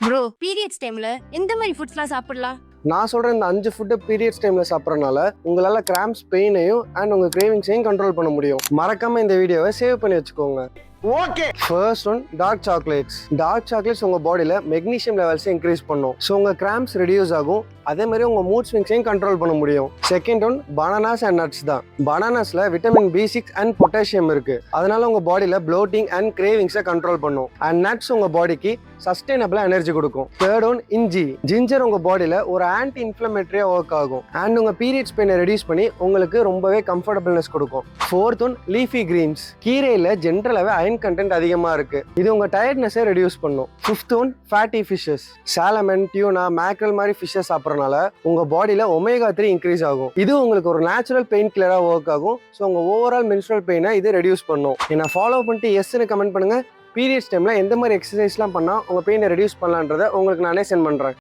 Bro periods டைம்ல எந்த மாதிரி ஃபுட்ஸ்லாம் சாப்பிடலாம்? நான் சொல்ற இந்த 5 ஃபுட்டு பீரியட்ஸ் டைம்ல சாப்பிட்றதுனால உங்களால கிராம்ஸ் பெயினையும் அண்ட் உங்க கிரேவிங்ஸையும் கண்ட்ரோல் பண்ண முடியும். மறக்காம இந்த வீடியோவை சேவ் பண்ணி வச்சுக்கோங்க. Okay, first one dark chocolates. Dark chocolates உங்க பாடியில மெக்னீசியம் லெவல்ஸை இன்க்ரீஸ் பண்ணும். ஸோ உங்க கிராம்ஸ் ரெடியூஸ் ஆகும். அதே மாதிரி உங்க மூட் ஸ்விங்ஸையும் கண்ட்ரோல் பண்ண முடியும். Second one bananas and nuts தான். பனானாஸ்ல விட்டமின் B6 அண்ட் பொட்டாசியம் இருக்கு. அதனால உங்க பாடியில ப்ளோட்டிங் அண்ட் கிரேவிங்ஸை கண்ட்ரோல் பண்ணும். அண்ட் நட்ஸ் உங்க பாடிக்கு சஸ்டைனபிளா எனர்ஜி கொடுக்கும். தேர்ட் ஒன் இஞ்சி. ஜிஞ்சர் உங்க பாடியில ஒரு ஆன்டி இன்ஃப்ளமேட்டரியா ஒர்க் ஆகும் அண்ட் உங்க பீரியட்ஸ் பெயினை ரெடியூஸ் பண்ணி உங்களுக்கு ரொம்பவே கம்ஃபர்டபுள்னஸ் கொடுக்கும். Fourth one leafy greens. கீரையில ஜென்ரலாவே அயன் கண்டென்ட் அதிகமா இருக்கு. இது உங்க டயர்ட்னஸை ரெடியூஸ் பண்ணும். Fifth one fatty fishes. Salmon, tuna, mackerel மாதிரி ஃபிஷஸ் சாப்பிட்றதுனால உங்க பாடியில ஒமேகா 3 இன்க்ரீஸ் ஆகும். இது உங்களுக்கு ஒரு நேச்சுரல் பெயின் கில்லரா ஒர்க் ஆகும். ஸோ உங்க ஓவரால் மென்ஸ்ட்ரல் பெயினை இது ரெடியூஸ் பண்ணும். என்ன ஃபாலோ பண்ணிட்டு எஸ்ன்னு கமெண்ட் பண்ணுங்க. பீரியட்ஸ் டைம்ல எந்த மாதிரி எக்ஸசைஸ்லாம் பண்ணா உங்க பெயினை ரெடியூஸ் பண்ணலான்றதை உங்களுக்கு நானே சென்ட் பண்றேன்.